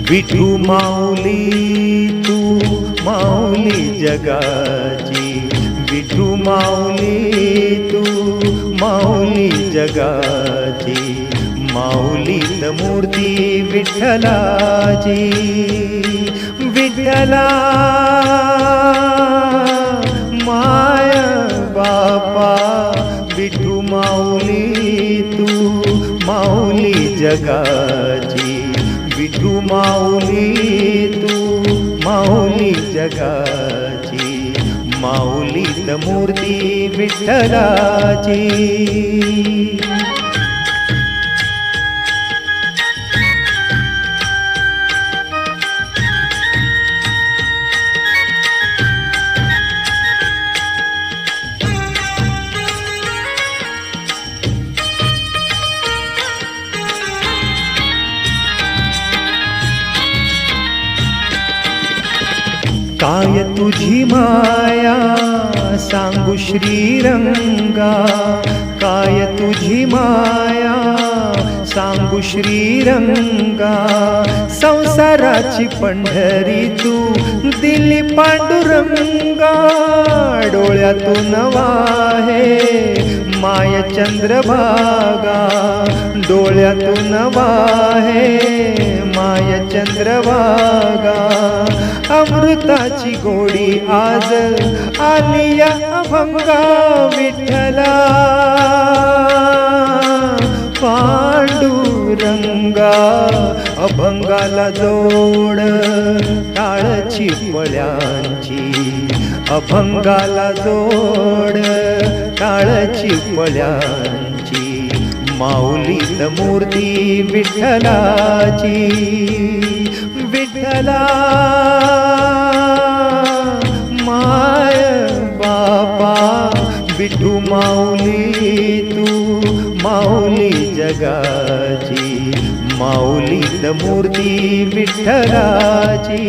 विठू माऊली तू माऊली जगाची, विठू माऊली तू माऊली जगाची, माऊलीत मूर्ती विठ्ठलाची. विठ्ठला माय बापा, विठू माऊली तू माऊली जगाची, विठू माऊली तू माऊली जगाची, माऊलीत मूर्ती विठ्ठलाची. काय तुझी माया सांगू श्रीरंगा, काय तुझी माया सांगू श्रीरंगा. संसाराची पंढरी तू दिली पांडुरंगा, डोळ्यातून वाहे माय चंद्रभागा, डोळ्यातून वाहे माय चंद्रभागा. अमृताची गोडी आज आली या अभंगा, विठ्ठला पांडुरंगा. अभंगाला जोड टाळची पळ्यांची, अभंगाला जोड टाळची पळ्यांची, माऊलीत मूर्ती विठ्ठलाची. विठ्ठला माय बापा, विठू माऊली तू माऊली जगाची, माऊलीत मूर्ती विठ्ठलाची.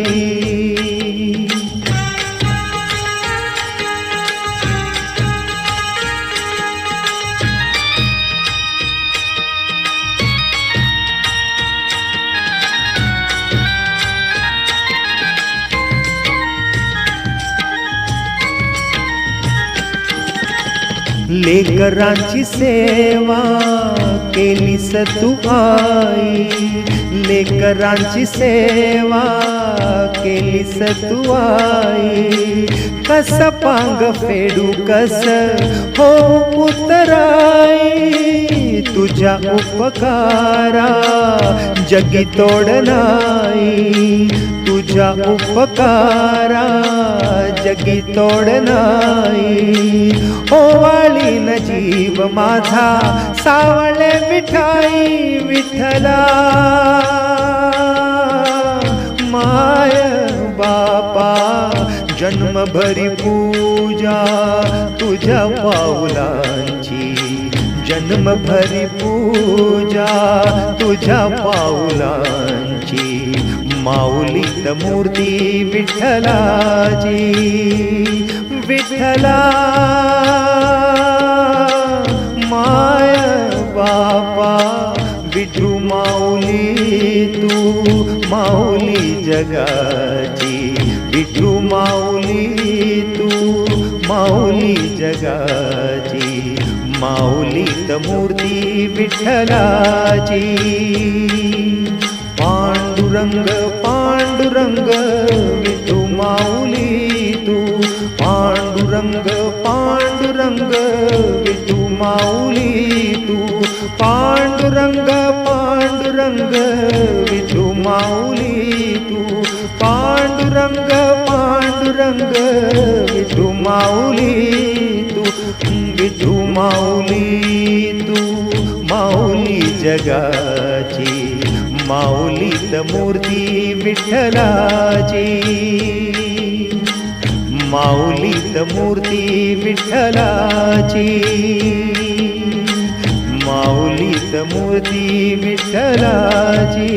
लेकरांची सेवा केलीस तू आई, लेकरांची सेवा केलीस तू आई. कस पांग फेडू कस हो उतराई, तुझ्या उपकारा जगी तोड नाही, तुझ्या उपकारा जगी तोड नाही. ओवाळीन जीव माझा सावळे मिठाई, विठ्ठला माय बापा. जन्मभरी पूजा तुझ्या पाऊलांची, जन्मभरी पूजा तुझ्या पाऊलांची, माऊलीत मूर्ती विठ्ठलाची. विठ्ठला माय बापा, विठू माऊली तू माऊली जगाची, विठू माऊली तू माऊली जगाची, माऊलीत मूर्ती विठ्ठलाची. पांडुरंग पांडुरंग विठू माऊली तू, पांडुरंग पांडुरंग विठू माऊली तू, पांडुरंग पांडुरंग विठू माऊली तू, पांडुरंग पांडुरंग विठू माऊली तू, विठू माऊली तू माऊली जगाची, माऊलीत मूर्ती विठ्ठलाची, माऊलीत मूर्ती विठ्ठलाची, माऊलीत मूर्ती विठ्ठलाची.